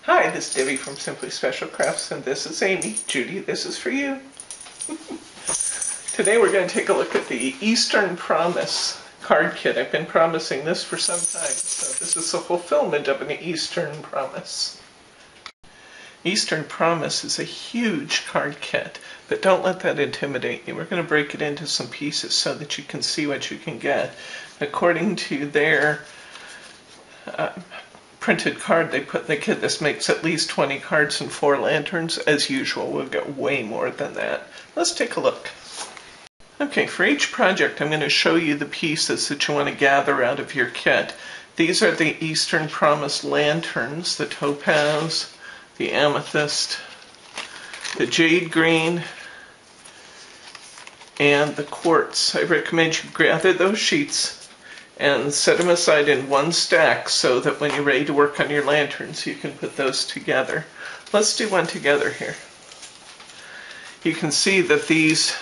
Hi, this is Debbie from Simply Special Crafts, and this is Amy. Judy, this is for you. Today we're going to take a look at the Eastern Promise card kit. I've been promising this for some time, so this is a fulfillment of an Eastern Promise. Eastern Promise is a huge card kit, but don't let that intimidate you. We're going to break it into some pieces so that you can see what you can get. According to their printed card they put in the kit, this makes at least 20 cards and 4 lanterns. As usual, we'll get way more than that. Let's take a look. Okay, for each project I'm going to show you the pieces that you want to gather out of your kit. These are the Eastern Promise lanterns, the topaz, the amethyst, the jade green, and the quartz. I recommend you gather those sheets and set them aside in one stack so that when you're ready to work on your lanterns you can put those together. Let's do one together here. You can see that these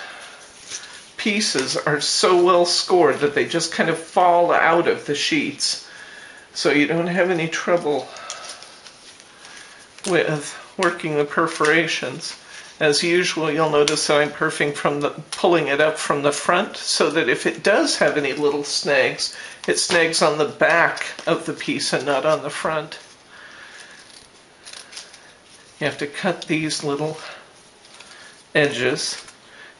pieces are so well scored that they just kind of fall out of the sheets, so you don't have any trouble with working the perforations. As usual, you'll notice that I'm pulling it up from the front so that if it does have any little snags, it snags on the back of the piece and not on the front. You have to cut these little edges.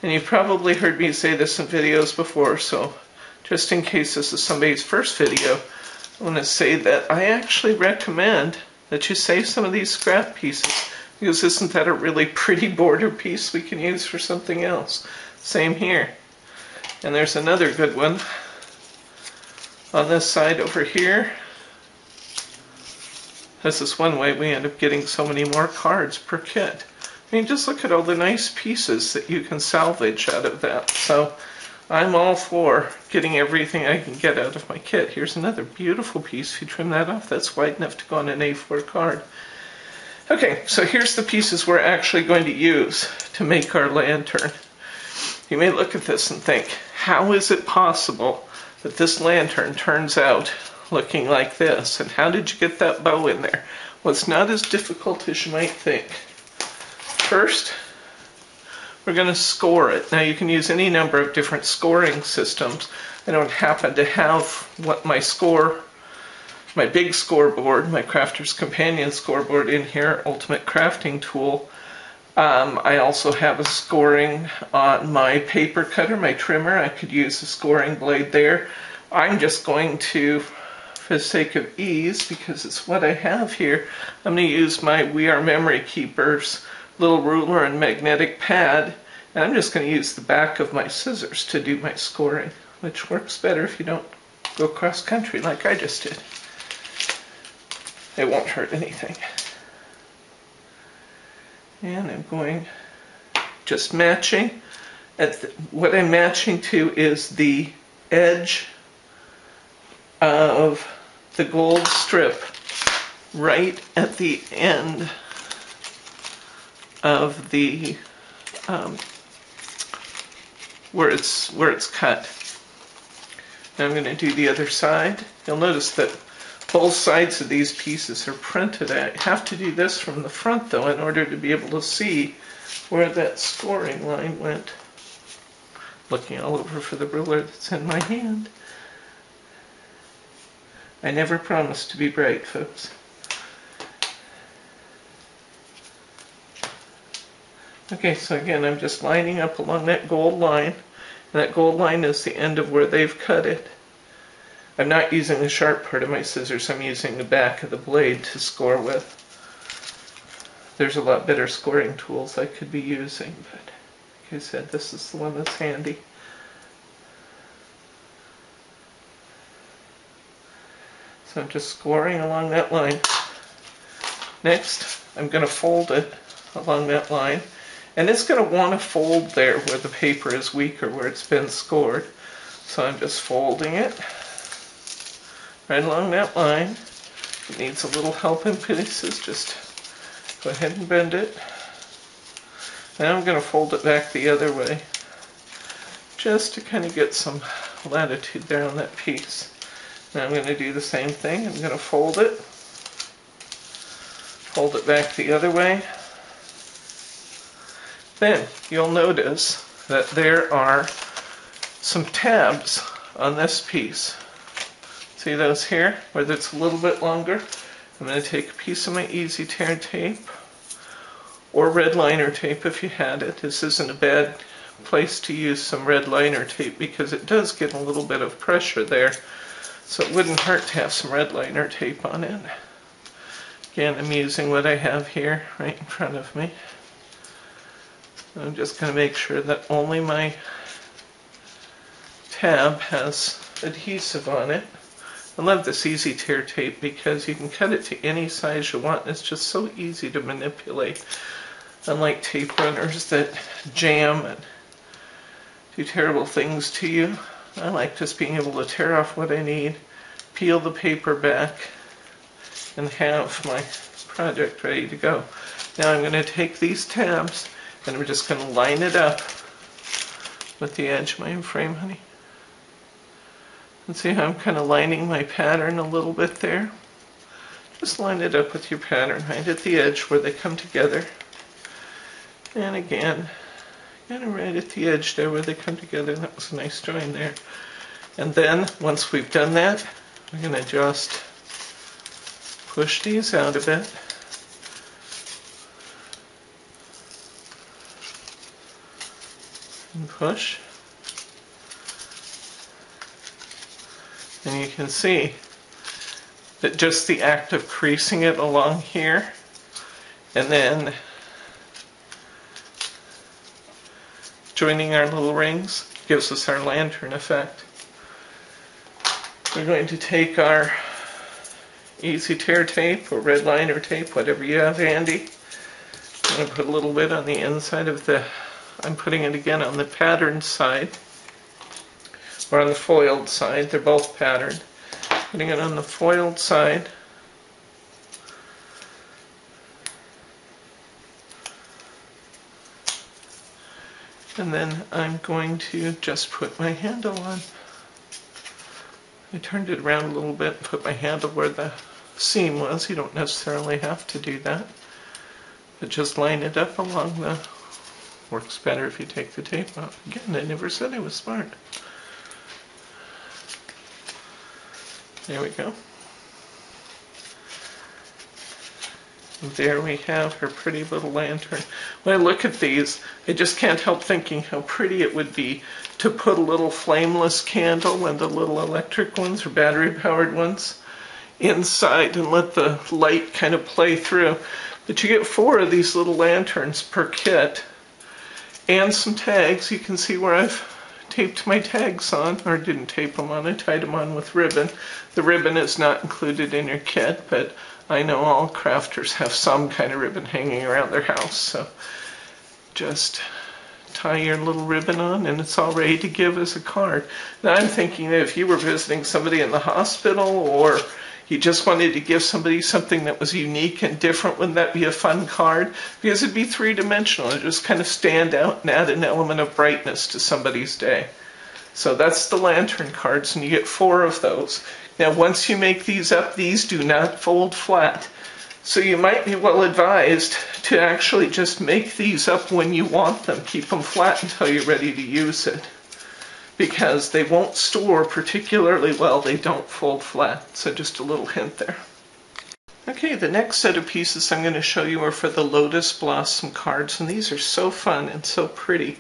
And you've probably heard me say this in videos before, so just in case this is somebody's first video, I want to say that I actually recommend that you save some of these scrap pieces, because isn't that a really pretty border piece we can use for something else? Same here. And there's another good one on this side over here. This is one way we end up getting so many more cards per kit. I mean, just look at all the nice pieces that you can salvage out of that. So I'm all for getting everything I can get out of my kit. Here's another beautiful piece. If you trim that off, that's wide enough to go on an A4 card. Okay, so here's the pieces we're actually going to use to make our lantern. You may look at this and think, how is it possible that this lantern turns out looking like this? And how did you get that bow in there? Well, it's not as difficult as you might think. First, we're going to score it. Now, you can use any number of different scoring systems. I don't happen to have what my big scoreboard, my Crafter's Companion scoreboard in here, Ultimate Crafting Tool. I also have a scoring on my paper cutter, my trimmer. I could use a scoring blade there. I'm just going to, for the sake of ease, because it's what I have here, I'm going to use my We Are Memory Keepers little ruler and magnetic pad, and I'm just going to use the back of my scissors to do my scoring, which works better if you don't go cross country like I just did. It won't hurt anything. And I'm going just matching. What I'm matching to is the edge of the gold strip right at the end of the where it's cut. Now I'm going to do the other side. You'll notice that both sides of these pieces are printed. I have to do this from the front though in order to be able to see where that scoring line went. Looking all over for the ruler that's in my hand. I never promised to be bright, folks. Okay, so again, I'm just lining up along that gold line, and that gold line is the end of where they've cut it. I'm not using the sharp part of my scissors, I'm using the back of the blade to score with. There's a lot better scoring tools I could be using, but like I said, this is the one that's handy. So I'm just scoring along that line. Next, I'm going to fold it along that line. And it's going to want to fold there where the paper is weaker, where it's been scored. So I'm just folding it right along that line. If it needs a little help in pieces, just go ahead and bend it. Now I'm going to fold it back the other way, just to kind of get some latitude there on that piece. Now I'm going to do the same thing. I'm going to fold it Fold it back the other way. Then you'll notice that there are some tabs on this piece. See those here, where it's a little bit longer? I'm going to take a piece of my Easy Tear tape, or red liner tape if you had it. This isn't a bad place to use some red liner tape because it does get a little bit of pressure there, so it wouldn't hurt to have some red liner tape on it. Again, I'm using what I have here right in front of me. I'm just going to make sure that only my tab has adhesive on it. I love this Easy Tear tape because you can cut it to any size you want. It's just so easy to manipulate. Unlike tape runners that jam and do terrible things to you, I like just being able to tear off what I need, peel the paper back, and have my project ready to go. Now I'm going to take these tabs and we're just going to line it up with the edge of my frame, honey. And see how I'm kind of lining my pattern a little bit there? Just line it up with your pattern right at the edge where they come together. And again, kind of right at the edge there where they come together. That was a nice join there. And then, once we've done that, we're going to just push these out a bit. And push. And you can see that just the act of creasing it along here and then joining our little rings gives us our lantern effect. We're going to take our Easy Tear tape or red liner tape, whatever you have handy. I'm going to put a little bit on the inside of the, I'm putting it again on the patterned side, or on the foiled side. They're both patterned. Putting it on the foiled side. And then I'm going to just put my handle on. I turned it around a little bit and put my handle where the seam was. You don't necessarily have to do that, but just line it up along the, works better if you take the tape out. Again, I never said I was smart. There we go. And there we have her pretty little lantern. When I look at these, I just can't help thinking how pretty it would be to put a little flameless candle and the little electric ones or battery-powered ones inside and let the light kind of play through. But you get 4 of these little lanterns per kit and some tags. You can see where I've taped my tags on, or didn't tape them on, I tied them on with ribbon. The ribbon is not included in your kit, but I know all crafters have some kind of ribbon hanging around their house, so just tie your little ribbon on and it's all ready to give as a card. Now I'm thinking that if you were visiting somebody in the hospital or you just wanted to give somebody something that was unique and different, wouldn't that be a fun card? Because it'd be 3-dimensional. It'd just kind of stand out and add an element of brightness to somebody's day. So that's the lantern cards, and you get 4 of those. Now once you make these up, these do not fold flat. So you might be well advised to actually just make these up when you want them. Keep them flat until you're ready to use it, because they won't store particularly well. They don't fold flat. So just a little hint there. Okay, the next set of pieces I'm going to show you are for the Lotus Blossom cards, and these are so fun and so pretty.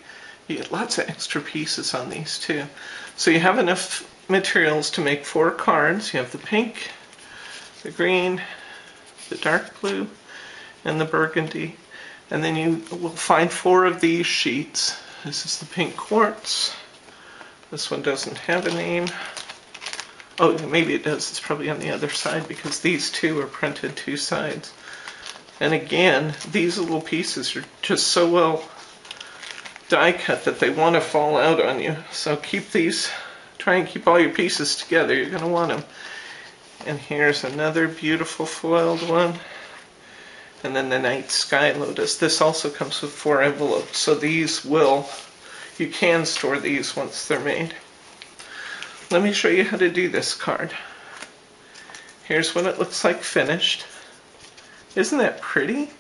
You get lots of extra pieces on these too. So you have enough materials to make 4 cards. You have the pink, the green, the dark blue, and the burgundy. And then you will find 4 of these sheets. This is the pink quartz. This one doesn't have a name. Oh, maybe it does. It's probably on the other side because these 2 are printed 2 sides. And again, these little pieces are just so well die cut that they want to fall out on you. So keep these, try and keep all your pieces together. You're going to want them. And here's another beautiful foiled one. And then the Night Sky Lotus. This also comes with 4 envelopes. So these will, you can store these once they're made. Let me show you how to do this card. Here's what it looks like finished. Isn't that pretty?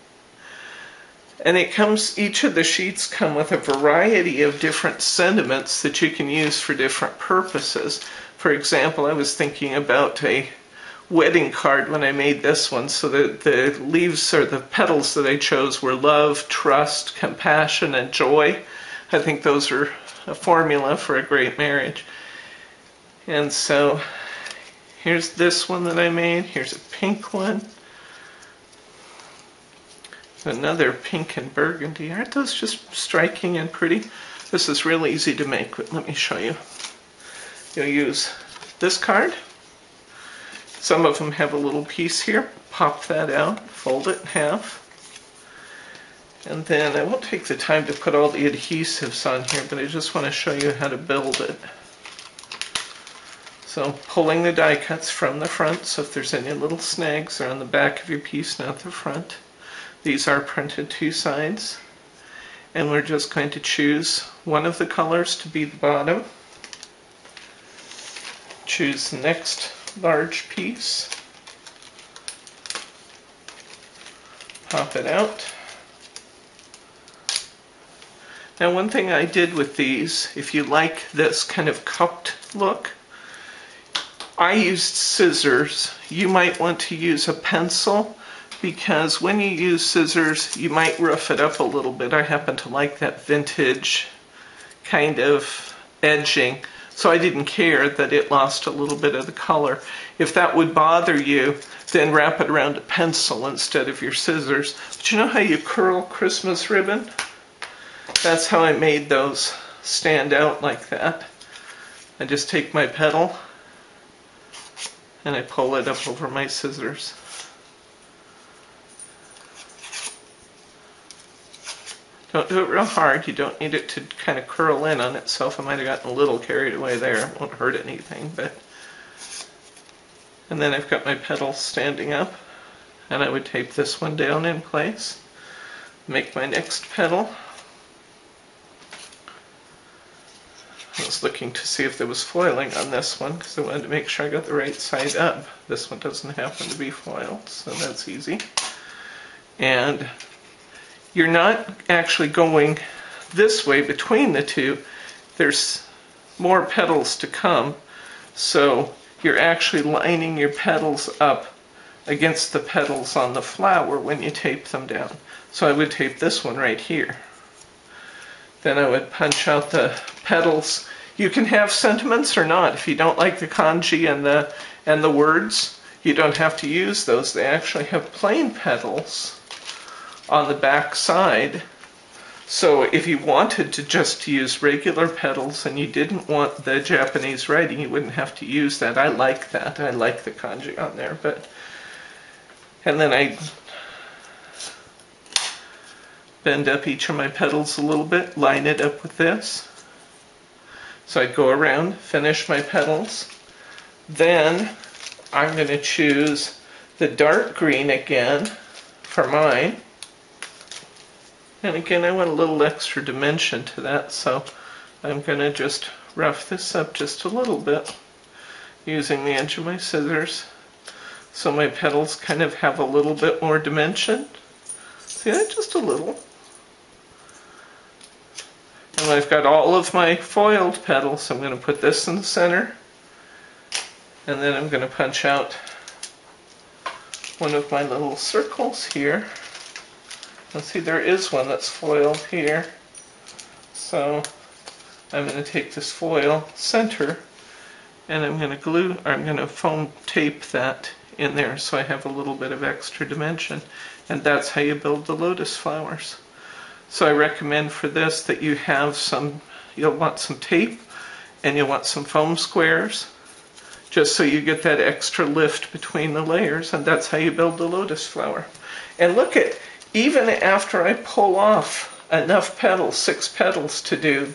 And it comes, each of the sheets come with a variety of different sentiments that you can use for different purposes. For example, I was thinking about a wedding card when I made this one, so the leaves or the petals that I chose were love, trust, compassion, and joy. I think those are a formula for a great marriage. And so here's this one that I made. Here's a pink one. Another pink and burgundy. Aren't those just striking and pretty? This is real easy to make, but let me show you. You'll use this card. Some of them have a little piece here. Pop that out, fold it in half. And then I won't take the time to put all the adhesives on here, but I just want to show you how to build it. So pulling the die cuts from the front, so if there's any little snags, they're on the back of your piece, not the front. These are printed two sides. And we're just going to choose one of the colors to be the bottom. Choose the next large piece. Pop it out. Now one thing I did with these, if you like this kind of cupped look, I used scissors. You might want to use a pencil, because when you use scissors, you might rough it up a little bit. I happen to like that vintage kind of edging, so I didn't care that it lost a little bit of the color. If that would bother you, then wrap it around a pencil instead of your scissors. But you know how you curl Christmas ribbon? That's how I made those stand out like that. I just take my petal and I pull it up over my scissors. Don't do it real hard. You don't need it to kind of curl in on itself. I might have gotten a little carried away there. It won't hurt anything, but... And then I've got my petals standing up, and I would tape this one down in place. Make my next petal. I was looking to see if there was foiling on this one, because I wanted to make sure I got the right side up. This one doesn't happen to be foiled, so that's easy. And you're not actually going this way between the two. There's more petals to come, so you're actually lining your petals up against the petals on the flower when you tape them down. So I would tape this one right here. Then I would punch out the petals. You can have sentiments or not. If you don't like the kanji and the words, you don't have to use those. They actually have plain petals on the back side. So if you wanted to just use regular petals and you didn't want the Japanese writing, you wouldn't have to use that. I like that. I like the kanji on there. And then I bend up each of my petals a little bit, line it up with this. So I'd go around, finish my petals. Then I'm going to choose the dark green again for mine. And again, I want a little extra dimension to that, so I'm going to just rough this up just a little bit using the edge of my scissors, so my petals kind of have a little bit more dimension. See that? Just a little. And when I've got all of my foiled petals, I'm going to put this in the center, and then I'm going to punch out one of my little circles here. Let's see, there is one that's foiled here. So I'm going to take this foil center and I'm going to foam tape that in there so I have a little bit of extra dimension. And that's how you build the lotus flowers. So I recommend for this that you have you'll want some tape and you'll want some foam squares, just so you get that extra lift between the layers, and that's how you build the lotus flower. And look at, even after I pull off enough petals, 6 petals to do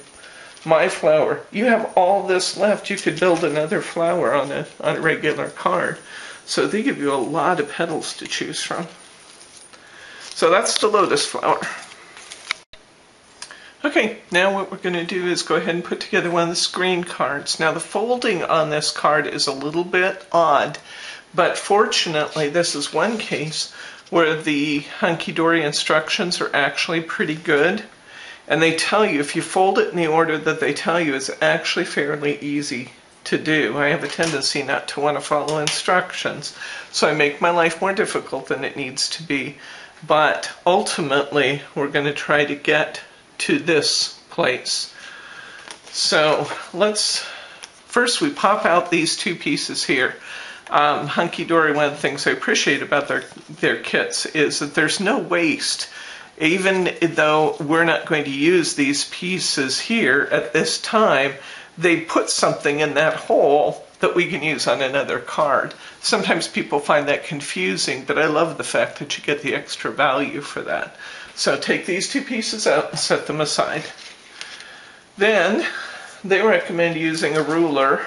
my flower, you have all this left. You could build another flower on a regular card. So they give you a lot of petals to choose from. So that's the lotus flower. Okay, now what we're going to do is go ahead and put together one of the screen cards. Now the folding on this card is a little bit odd, but fortunately this is one case where the Hunkydory instructions are actually pretty good. And they tell you, if you fold it in the order that they tell you, it's actually fairly easy to do. I have a tendency not to want to follow instructions, so I make my life more difficult than it needs to be. But ultimately, we're going to try to get to this place. So first we pop out these two pieces here. Hunkydory, one of the things I appreciate about their kits is that there's no waste. Even though we're not going to use these pieces here at this time, they put something in that hole that we can use on another card. Sometimes people find that confusing, but I love the fact that you get the extra value for that. So take these two pieces out and set them aside. Then they recommend using a ruler.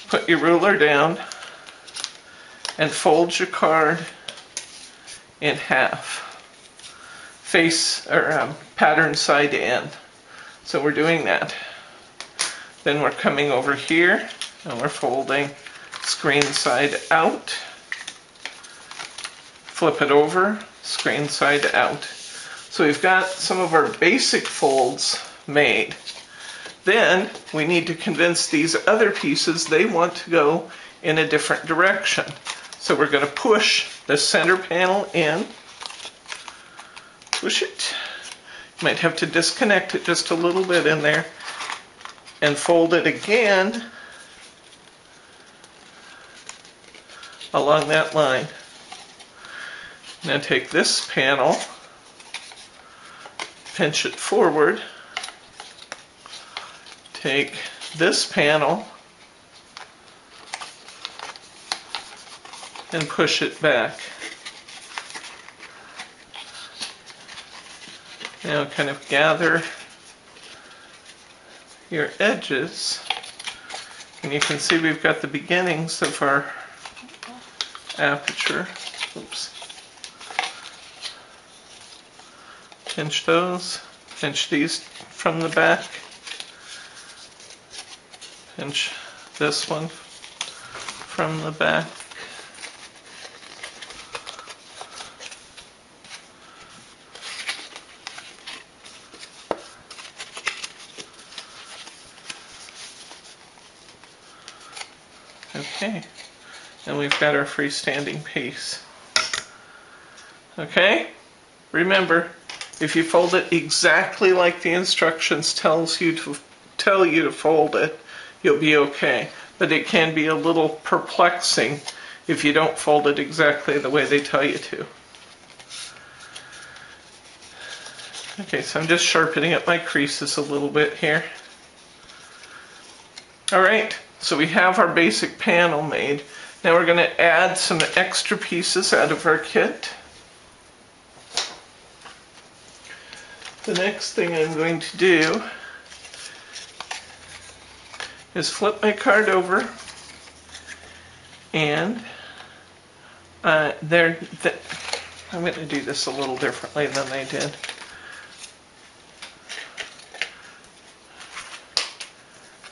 Put your ruler down and fold your card in half, face or pattern side to end. So we're doing that. Then we're coming over here and we're folding screen side out. Flip it over, screen side out. So we've got some of our basic folds made. Then we need to convince these other pieces they want to go in a different direction. So we're going to push the center panel in. Push it. You might have to disconnect it just a little bit in there. And fold it again along that line. Now take this panel, pinch it forward. Take this panel and push it back. Now kind of gather your edges, and you can see we've got the beginnings of our aperture. Oops. Pinch those, pinch these from the back, pinch this one from the back. Okay, and we've got our freestanding piece. Okay, remember, if you fold it exactly like the instructions tell you to fold it, you'll be okay. But it can be a little perplexing if you don't fold it exactly the way they tell you to. Okay, so I'm just sharpening up my creases a little bit here. Alright, so we have our basic panel made. Now we're going to add some extra pieces out of our kit. The next thing I'm going to do is flip my card over, and I'm going to do this a little differently than I did.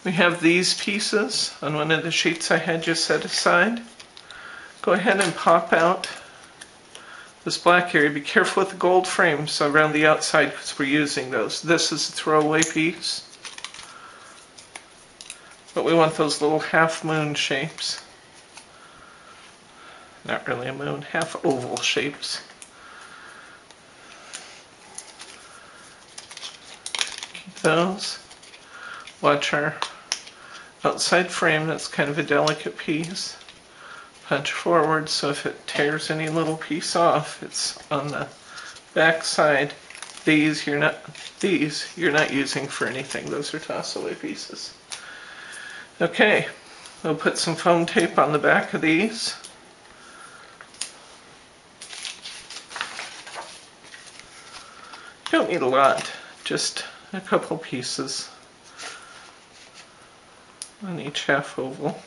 We have these pieces on one of the sheets I had just set aside. Go ahead and pop out this black area. Be careful with the gold frames around the outside because we're using those. This is a throwaway piece, but we want those little half moon shapes. Not really a moon, half oval shapes. Keep those. Watch our outside frame, that's kind of a delicate piece. Punch forward so if it tears any little piece off, it's on the back side. These you're not using for anything. Those are toss-away pieces. Okay, we'll put some foam tape on the back of these. You don't need a lot, just a couple pieces on each half oval.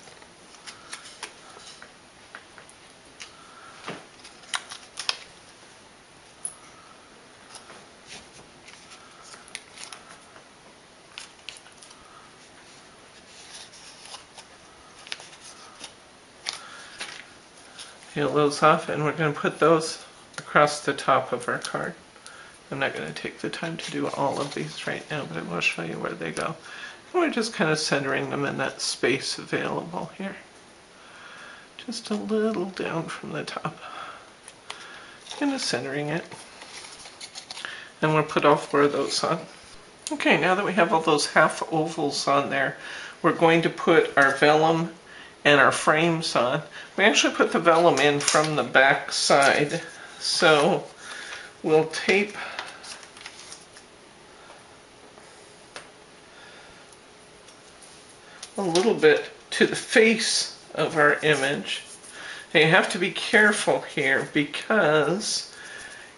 peel those off, and we're going to put those across the top of our card. I'm not going to take the time to do all of these right now, but I will show you where they go. And we're just kind of centering them in that space available here. Just a little down from the top. Kind of centering it. And we'll put all 4 of those on. Okay, now that we have all those half ovals on there, we're going to put our vellum and our frames on. We actually put the vellum in from the back side, so we'll tape a little bit to the face of our image. And you have to be careful here because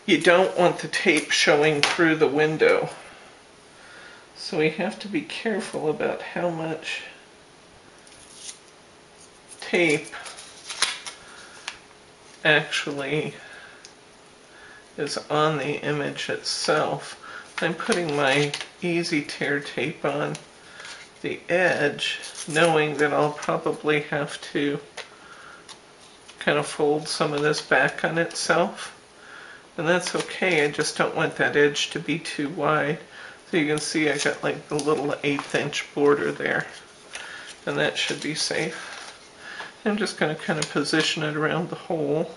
you don't want the tape showing through the window. So we have to be careful about how much tape actually is on the image itself. I'm putting my easy tear tape on the edge, knowing that I'll probably have to kind of fold some of this back on itself. And that's okay, I just don't want that edge to be too wide. So you can see I got like the little 1/8 inch border there. And that should be safe. I'm just going to kind of position it around the hole.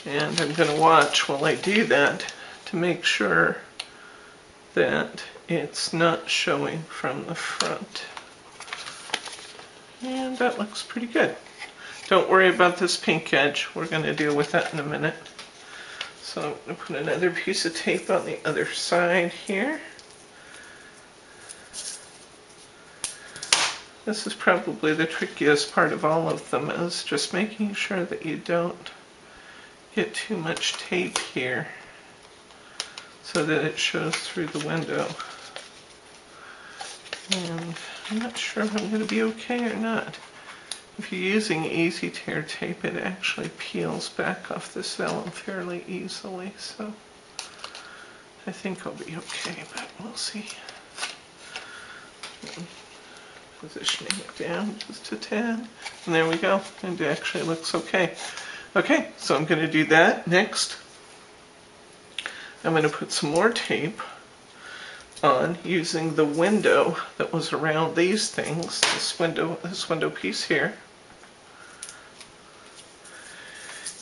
And I'm going to watch while I do that to make sure that it's not showing from the front. And that looks pretty good. Don't worry about this pink edge. We're going to deal with that in a minute. So I'm going to put another piece of tape on the other side here. This is probably the trickiest part of all of them, is just making sure that you don't get too much tape here so that it shows through the window. And I'm not sure if I'm going to be okay or not. If you're using easy tear tape, it actually peels back off this vellum fairly easily, so I think I'll be okay, but we'll see. Positioning it down just a tad, and there we go, and it actually looks okay. Okay, so I'm going to do that next. I'm going to put some more tape on using the window that was around these things, this window piece here.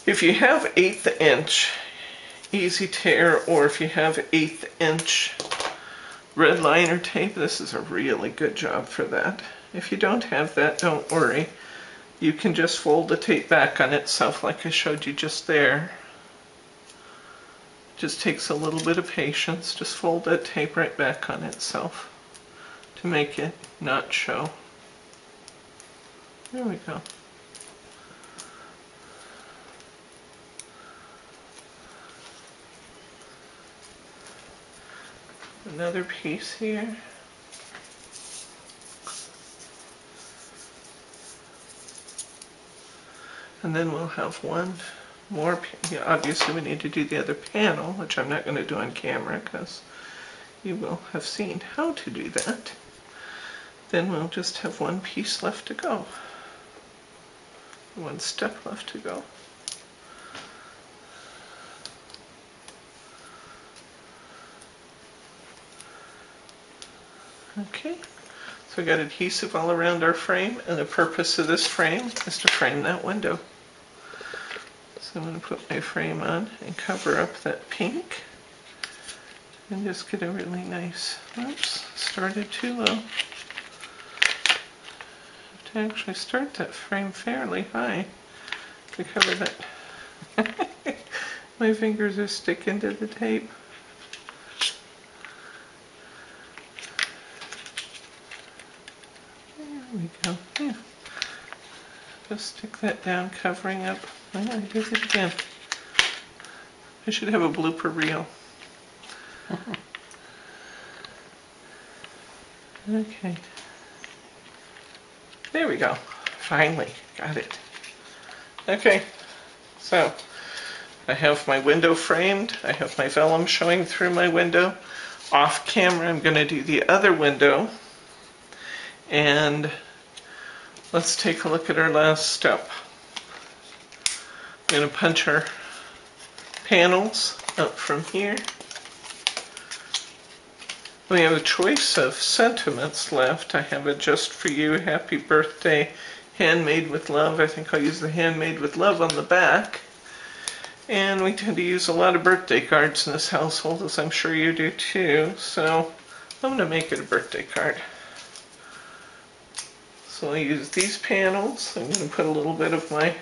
If you have 1/8 inch easy tear, or if you have 1/8 inch red liner tape, this is a really good job for that. If you don't have that, don't worry. You can just fold the tape back on itself like I showed you just there. Just takes a little bit of patience. Just fold that tape right back on itself to make it not show. There we go. Another piece here. And then we'll have one more. Yeah, obviously we need to do the other panel, which I'm not going to do on camera because you will have seen how to do that. Then we'll just have one piece left to go. One step left to go. Okay, so we got adhesive all around our frame, and the purpose of this frame is to frame that window. So I'm going to put my frame on and cover up that pink and just get a really nice, oops, started too low. I have to actually start that frame fairly high to cover that. My fingers are sticking to the tape. There we go. Yeah. Just stick that down, covering up. Oh, I did it again. I should have a blooper reel. Okay. There we go. Finally got it. Okay. So I have my window framed. I have my vellum showing through my window. Off camera, I'm going to do the other window. And let's take a look at our last step. I'm going to punch our panels up from here. We have a choice of sentiments left. I have a Just For You, Happy Birthday, Handmade with Love. I think I'll use the Handmade with Love on the back. And we tend to use a lot of birthday cards in this household, as I'm sure you do too. So I'm going to make it a birthday card. So I'll use these panels. I'm going to put a little bit of my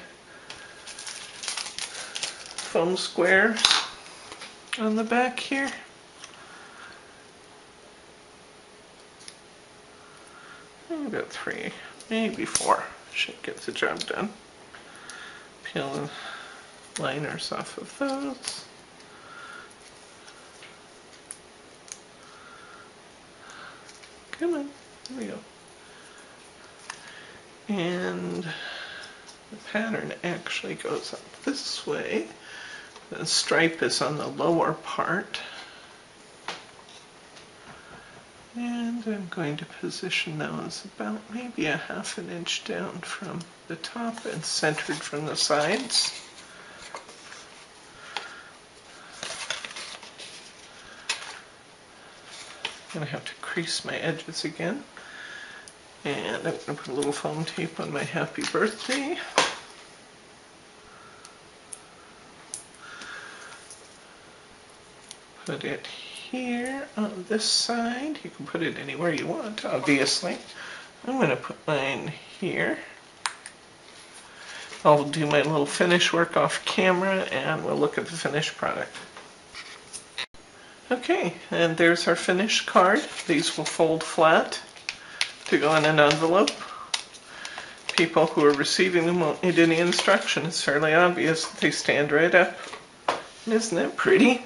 foam squares on the back here. About 3, maybe 4 should get the job done. Peel the liners off of those. Come on, there we go. And the pattern actually goes up this way. The stripe is on the lower part. And I'm going to position those about maybe 1/2 inch down from the top and centered from the sides. I'm going to have to crease my edges again. And I'm going to put a little foam tape on my happy birthday. Put it here on this side. You can put it anywhere you want, obviously. I'm going to put mine here. I'll do my little finish work off camera and we'll look at the finished product. Okay, and there's our finished card. These will fold flat to go in an envelope. People who are receiving them won't need any instruction. It's fairly obvious that they stand right up. Isn't that pretty?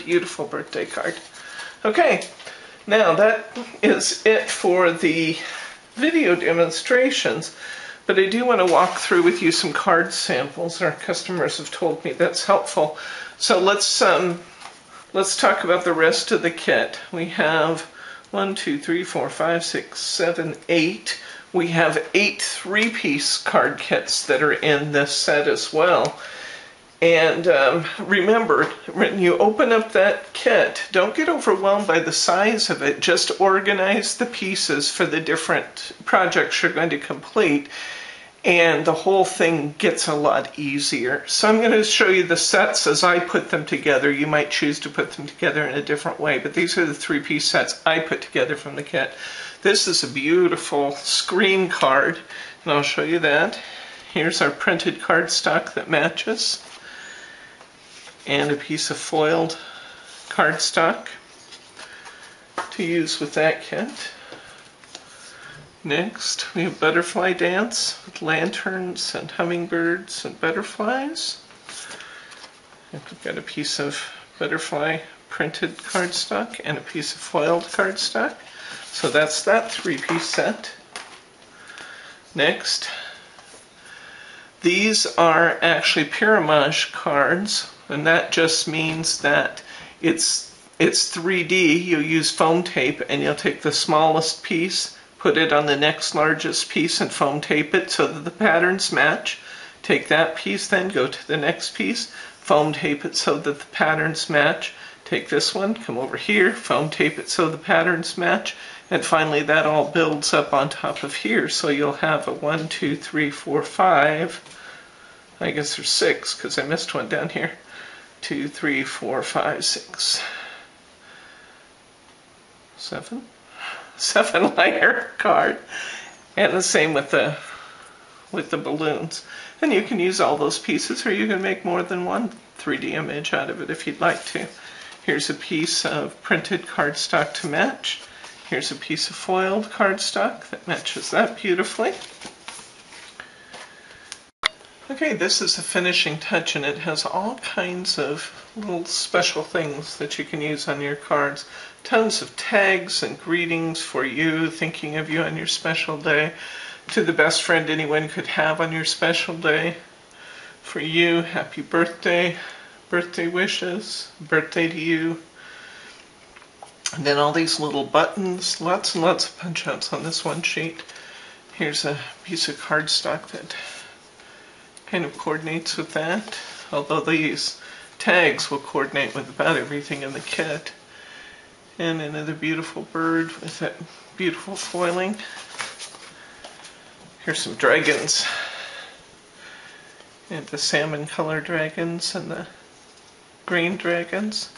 Beautiful birthday card. Okay, now that is it for the video demonstrations, but I do want to walk through with you some card samples. Our customers have told me that's helpful. So let's talk about the rest of the kit. We have 1, 2, 3, 4, 5, 6, 7, 8. We have 8 3-piece card kits that are in this set as well. And remember, when you open up that kit, don't get overwhelmed by the size of it. Just organize the pieces for the different projects you're going to complete, and the whole thing gets a lot easier. So I'm going to show you the sets as I put them together. You might choose to put them together in a different way, but these are the 3-piece sets I put together from the kit. This is a beautiful screen card, and I'll show you that. Here's our printed cardstock that matches, and a piece of foiled cardstock to use with that kit. Next, we have Butterfly Dance with lanterns and hummingbirds and butterflies. And we've got a piece of butterfly printed cardstock and a piece of foiled cardstock. So that's that 3-piece set. Next, these are actually pyramage cards, and that just means that it's 3D. You'll use foam tape, and you'll take the smallest piece, put it on the next largest piece, and foam tape it so that the patterns match. Take that piece, then go to the next piece, foam tape it so that the patterns match. Take this one, come over here, foam tape it so the patterns match, and finally that all builds up on top of here. So you'll have a 1, 2, 3, 4, 5. I guess there's 6 because I missed one down here. 2, 3, 4, 5, 6, 7. 7-layer card, and the same with the balloons. And you can use all those pieces, or you can make more than one 3D image out of it if you'd like to. Here's a piece of printed cardstock to match. Here's a piece of foiled cardstock that matches that beautifully. Okay, this is a finishing touch, and it has all kinds of little special things that you can use on your cards. Tons of tags and greetings for you, thinking of you on your special day, to the best friend anyone could have on your special day. For you, happy birthday, birthday wishes, birthday to you. And then all these little buttons, lots and lots of punch-outs on this one sheet. Here's a piece of cardstock that kind of coordinates with that, although these tags will coordinate with about everything in the kit. And another beautiful bird with that beautiful foiling. Here's some dragons, and the salmon color dragons and the green dragons.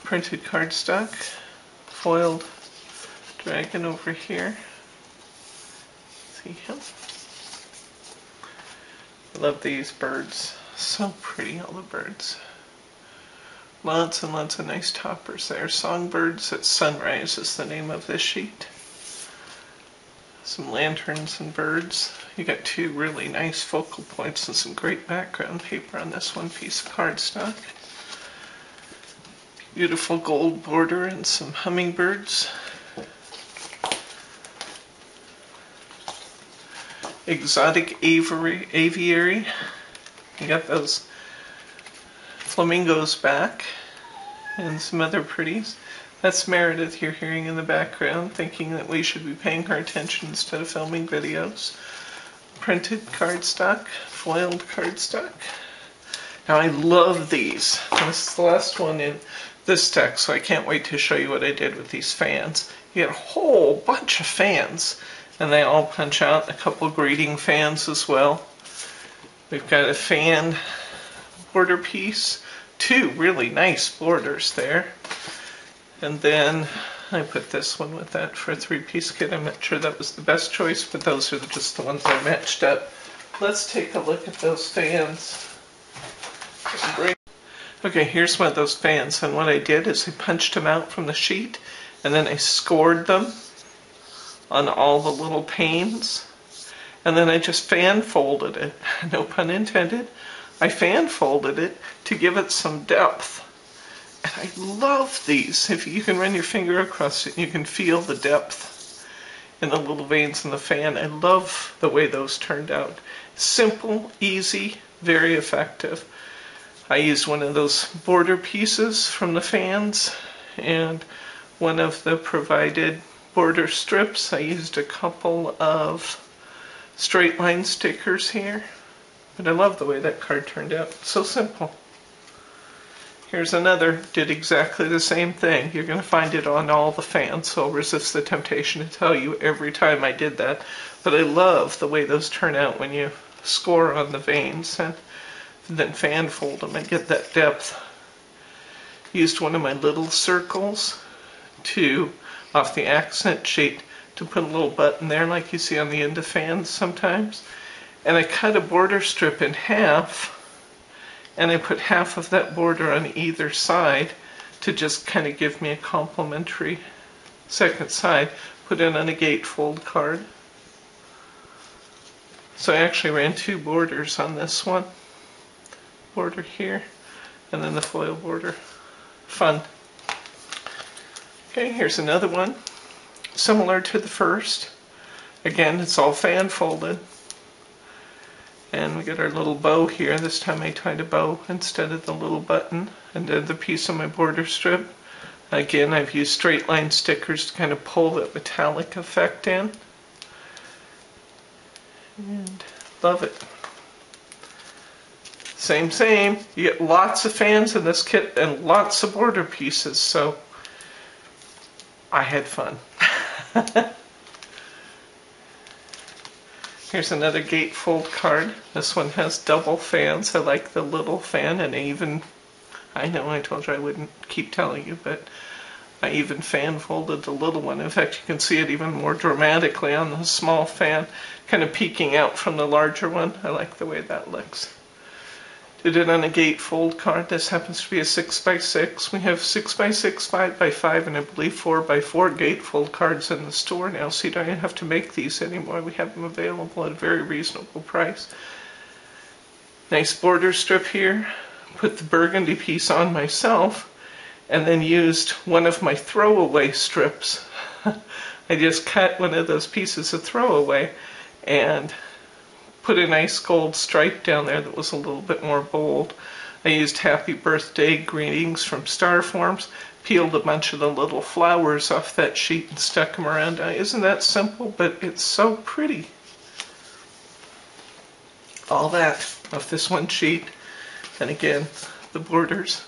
Printed cardstock, foiled dragon over here. See him? I love these birds. So pretty, all the birds. Lots and lots of nice toppers there. Songbirds at Sunrise is the name of this sheet. Some lanterns and birds. You got two really nice focal points and some great background paper on this one piece of cardstock. Beautiful gold border and some hummingbirds. Exotic aviary. You got those flamingos back and some other pretties. That's Meredith you're hearing in the background, thinking that we should be paying her attention instead of filming videos. Printed cardstock, foiled cardstock. Now I love these. This is the last one in this deck, so I can't wait to show you what I did with these fans. You get a whole bunch of fans, and they all punch out. A couple greeting fans as well. We've got a fan border piece, two really nice borders there. And then I put this one with that for a 3-piece kit. I'm not sure that was the best choice, but those are just the ones I matched up. Let's take a look at those fans. Okay, here's one of those fans, and what I did is I punched them out from the sheet, and then I scored them on all the little panes, and then I just fan folded it, no pun intended. I fan folded it to give it some depth. And I love these. If you can run your finger across it, you can feel the depth in the little veins in the fan. I love the way those turned out. Simple, easy, very effective. I used one of those border pieces from the fans and one of the provided border strips. I used a couple of straight line stickers here. But I love the way that card turned out. So simple. Here's another, did exactly the same thing. You're going to find it on all the fans, so I'll resist the temptation to tell you every time I did that. But I love the way those turn out when you score on the veins and then fan fold them and get that depth. Used one of my little circles off the accent sheet to put a little button there like you see on the end of fans sometimes. And I cut a border strip in half, and I put half of that border on either side to just kind of give me a complementary second side. Put it on a gatefold card. So I actually ran two borders on this one. Border here, and then the foil border. Fun. Okay, here's another one. Similar to the first. Again, it's all fan folded. And we got our little bow here. This time I tied a bow instead of the little button. And then the piece of my border strip. Again, I've used straight line stickers to kind of pull that metallic effect in. And love it. Same. You get lots of fans in this kit and lots of border pieces, so I had fun. Here's another gatefold card. This one has double fans. I like the little fan, and I know I told you I wouldn't keep telling you, but I even fan folded the little one. In fact, you can see it even more dramatically on the small fan, kind of peeking out from the larger one. I like the way that looks. Did it on a gatefold card. This happens to be a 6x6. We have 6x6, 5x5, and I believe 4x4 gatefold cards in the store now, so you don't even have to make these anymore. We have them available at a very reasonable price. Nice border strip here. Put the burgundy piece on myself, and then used one of my throwaway strips. I just cut one of those pieces of throwaway and put a nice gold stripe down there that was a little bit more bold. I used happy birthday greetings from Star Forms. peeled a bunch of the little flowers off that sheet and stuck them around. Isn't that simple? But it's so pretty. All that off this one sheet. And again, the borders.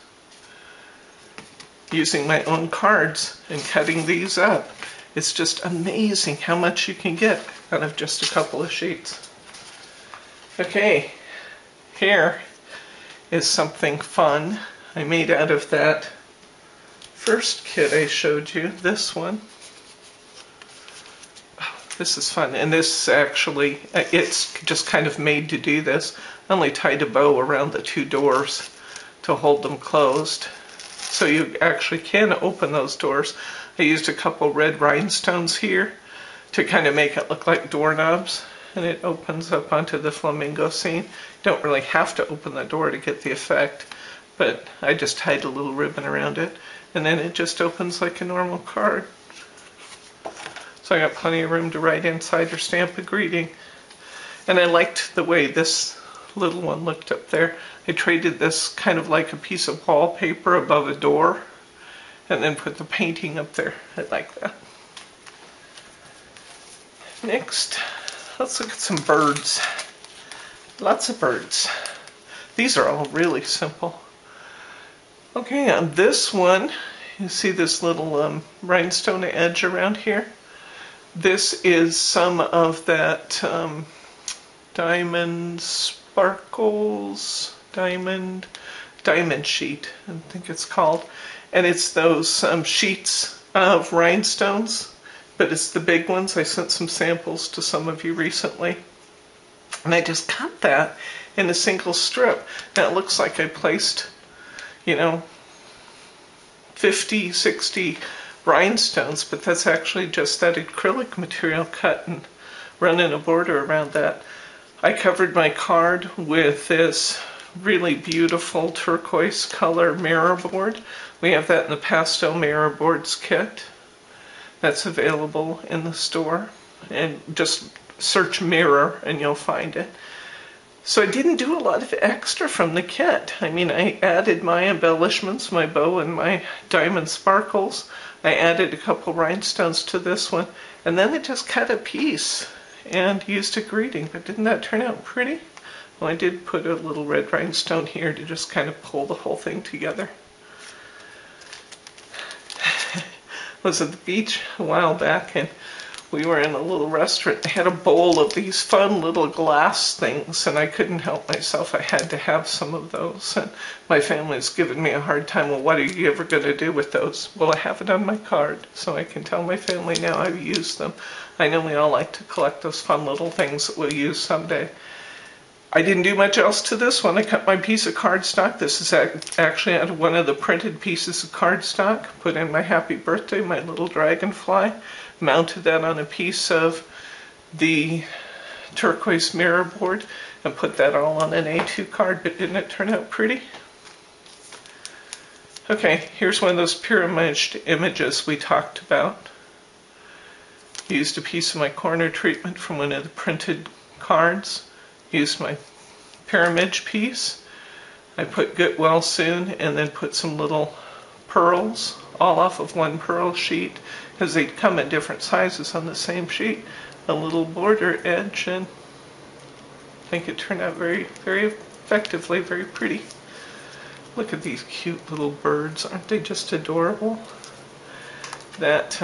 Using my own cards and cutting these up. It's just amazing how much you can get out of just a couple of sheets. Okay, here is something fun I made out of that first kit I showed you, this one. Oh, this is fun, and this actually, it's just kind of made to do this. I only tied a bow around the two doors to hold them closed. So you actually can open those doors. I used a couple red rhinestones here to kind of make it look like doorknobs, and it opens up onto the flamingo scene. You don't really have to open the door to get the effect, but I just tied a little ribbon around it, and then it just opens like a normal card. So I got plenty of room to write inside or stamp a greeting. And I liked the way this little one looked up there. I traded this kind of like a piece of wallpaper above a door and then put the painting up there. I like that. Next, let's look at some birds. Lots of birds. These are all really simple. Okay, on this one, you see this little rhinestone edge around here? This is some of that diamond sparkles, diamond sheet, I think it's called. And it's those sheets of rhinestones, but it's the big ones. I sent some samples to some of you recently. And I just cut that in a single strip. Now it looks like I placed, 50, 60 rhinestones, but that's actually just that acrylic material cut and run in a border around that. I covered my card with this really beautiful turquoise color mirror board. We have that in the pastel mirror boards kit. That's available in the store. And just search mirror and you'll find it. So I didn't do a lot of extra from the kit. I mean, I added my embellishments, my bow and my diamond sparkles. I added a couple rhinestones to this one. And then I just cut a piece and used a greeting. But didn't that turn out pretty? Well, I did put a little red rhinestone here to just kind of pull the whole thing together. I was at the beach a while back and we were in a little restaurant. They had a bowl of these fun little glass things and I couldn't help myself. I had to have some of those. And my family's given me a hard time. Well, what are you ever going to do with those? Well, I have it on my card so I can tell my family now I've used them. I know we all like to collect those fun little things that we'll use someday. I didn't do much else to this one. I cut my piece of cardstock. This is actually out of one of the printed pieces of cardstock. Put in my happy birthday, my little dragonfly. Mounted that on a piece of the turquoise mirror board and put that all on an A2 card. But didn't it turn out pretty? Okay, here's one of those pyramid images we talked about. Used a piece of my corner treatment from one of the printed cards. Used my pyramid piece. I put get well soon and then put some little pearls all off of one pearl sheet because they come in different sizes on the same sheet. A little border edge, and I think it turned out very, very effectively, very pretty. Look at these cute little birds. Aren't they just adorable? That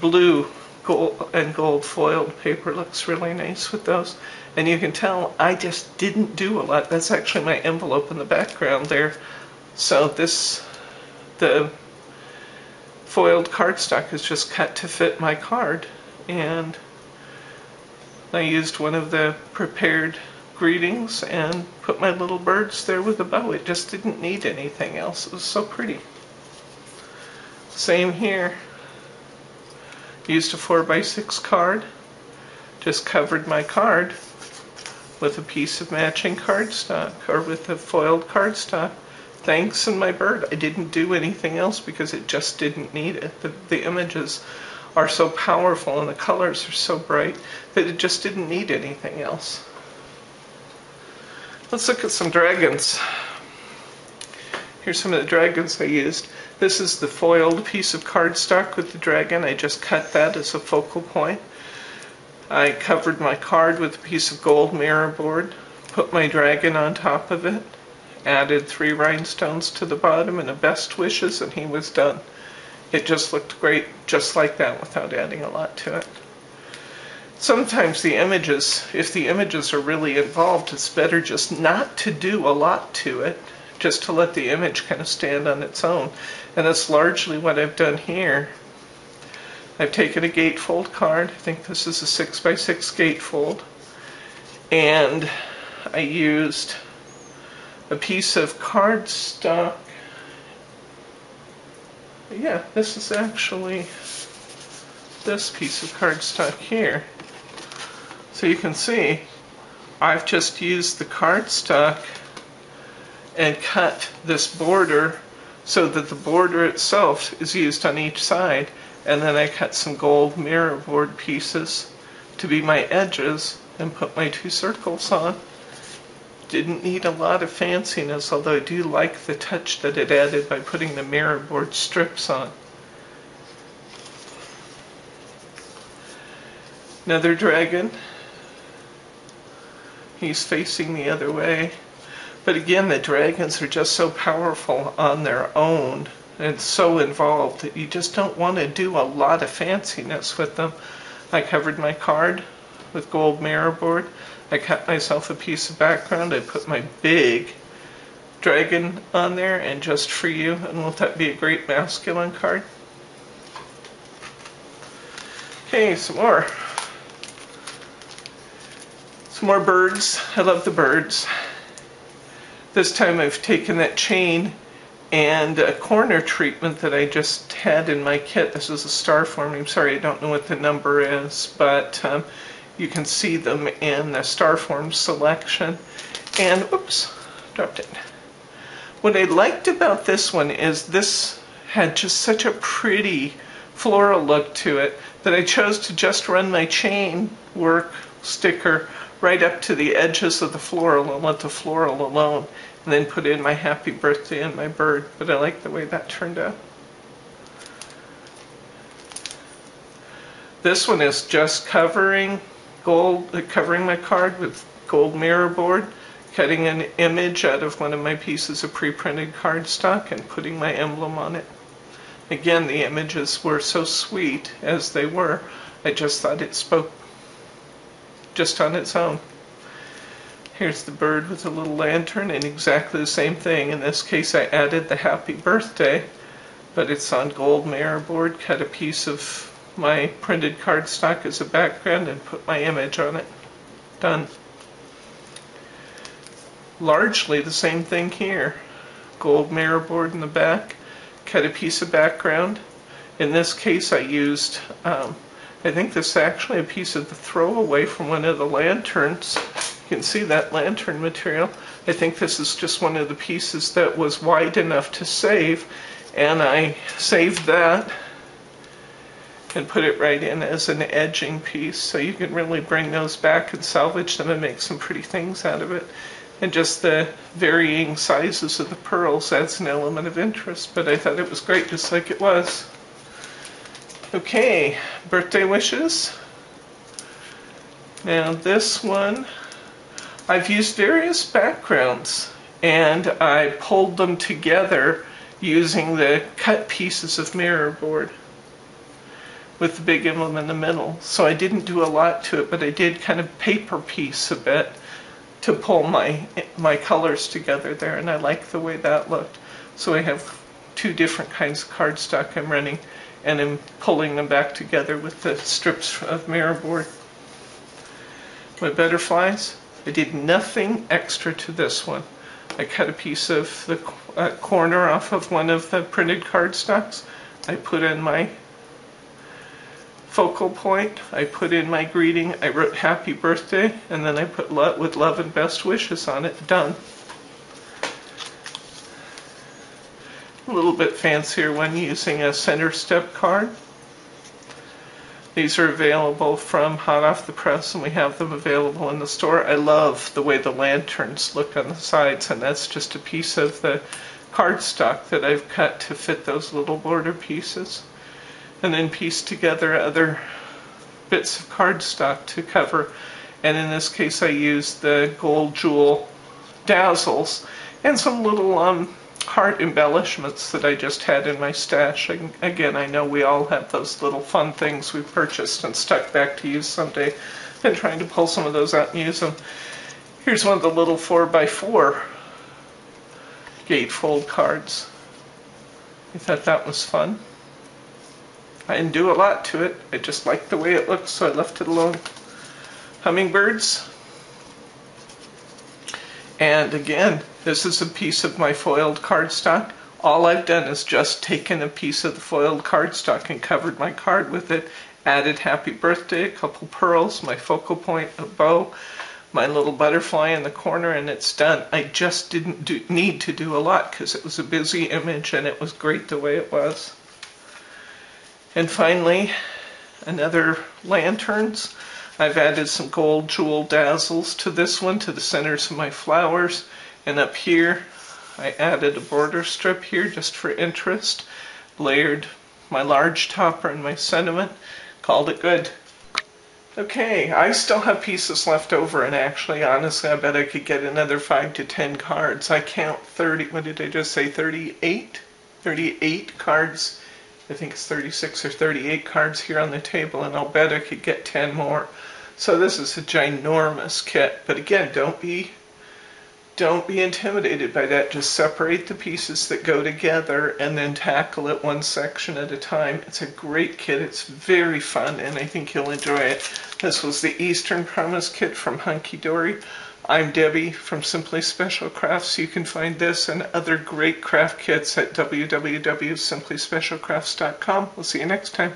blue gold foiled paper looks really nice with those. And you can tell I just didn't do a lot. That's actually my envelope in the background there. So the foiled cardstock is just cut to fit my card. And I used one of the prepared greetings and put my little birds there with a bow. It just didn't need anything else. It was so pretty. Same here. Used a 4x6 card. Just covered my card with a piece of matching cardstock, or with the foiled cardstock. Thanks and my bird. I didn't do anything else because it just didn't need it. The images are so powerful and the colors are so bright that it just didn't need anything else. Let's look at some dragons. Here's some of the dragons I used. This is the foiled piece of cardstock with the dragon. I just cut that as a focal point. I covered my card with a piece of gold mirror board, put my dragon on top of it, added 3 rhinestones to the bottom and a best wishes, and he was done. It just looked great just like that without adding a lot to it. Sometimes the images, if the images are really involved, it's better just not to do a lot to it, just to let the image kind of stand on its own. And that's largely what I've done here. I've taken a gatefold card. I think this is a 6x6 gatefold. And I used a piece of cardstock. Yeah, this is actually this piece of cardstock here. So you can see I've just used the cardstock and cut this border so that the border itself is used on each side, and then I cut some gold mirror board pieces to be my edges and put my 2 circles on. Didn't need a lot of fanciness, although I do like the touch that it added by putting the mirror board strips on. Another dragon. He's facing the other way. But again, the dragons are just so powerful on their own and so involved that you just don't want to do a lot of fanciness with them. I covered my card with gold mirror board. I cut myself a piece of background. I put my big dragon on there, and just for you. And won't that be a great masculine card? Okay, some more. Some more birds. I love the birds. This time I've taken that chain and a corner treatment that I just had in my kit. This is a star form. I'm sorry, I don't know what the number is, but you can see them in the star form selection. And, oops, dropped it. What I liked about this one is this had just such a pretty floral look to it that I chose to just run my chain work sticker right up to the edges of the floral and let the floral alone, and then put in my happy birthday and my bird. But I like the way that turned out. This one is just covering my card with gold mirror board, cutting an image out of one of my pieces of pre-printed cardstock and putting my emblem on it. Again, the images were so sweet as they were. I just thought it spoke just on its own. Here's the bird with a little lantern, and exactly the same thing. In this case I added the happy birthday, but it's on gold mirror board, cut a piece of my printed cardstock as a background and put my image on it. Done. Largely the same thing here. Gold mirror board in the back, cut a piece of background. In this case I used I think this is actually a piece of the throwaway from one of the lanterns. You can see that lantern material. I think this is just one of the pieces that was wide enough to save, and I saved that and put it right in as an edging piece, so you can really bring those back and salvage them and make some pretty things out of it. And just the varying sizes of the pearls adds an element of interest, but I thought it was great just like it was. Okay, birthday wishes. Now this one, I've used various backgrounds and I pulled them together using the cut pieces of mirror board with the big emblem in the middle. So I didn't do a lot to it, but I did kind of paper piece a bit to pull my colors together there, and I like the way that looked. So I have 2 different kinds of cardstock I'm running, and I'm pulling them back together with the strips of mirror board. My butterflies, I did nothing extra to this one. I cut a piece of the corner off of one of the printed cardstocks. I put in my focal point, I put in my greeting, I wrote happy birthday, and then I put with love and best wishes on it. Done. A little bit fancier one using a center step card. These are available from hot off the press, and we have them available in the store. I love the way the lanterns look on the sides, and that's just a piece of the cardstock that I've cut to fit those little border pieces, and then pieced together other bits of cardstock to cover. And in this case I used the gold jewel dazzles and some little heart embellishments that I just had in my stash. Again, I know we all have those little fun things we've purchased and stuck back to use someday. Been trying to pull some of those out and use them. Here's one of the little 4x4 gatefold cards. I thought that was fun. I didn't do a lot to it. I just liked the way it looked, so I left it alone. Hummingbirds. And again, this is a piece of my foiled cardstock. All I've done is just taken a piece of the foiled cardstock and covered my card with it, added happy birthday, a couple pearls, my focal point, a bow, my little butterfly in the corner, and it's done. I just didn't need to do a lot because it was a busy image and it was great the way it was. And finally, another lanterns. I've added some gold jewel dazzles to this one, to the centers of my flowers. And up here, I added a border strip here just for interest. Layered my large topper and my sentiment. Called it good. Okay, I still have pieces left over, and actually, honestly, I bet I could get another 5 to 10 cards. I count 30, what did I just say, 38? 38 cards. I think it's 36 or 38 cards here on the table, and I'll bet I could get 10 more. So this is a ginormous kit. But again, don't be intimidated by that. Just separate the pieces that go together and then tackle it one section at a time. It's a great kit. It's very fun, and I think you'll enjoy it. This was the Eastern Promise kit from Hunkydory. I'm Debbie from Simply Special Crafts. You can find this and other great craft kits at www.simplyspecialcrafts.com. We'll see you next time.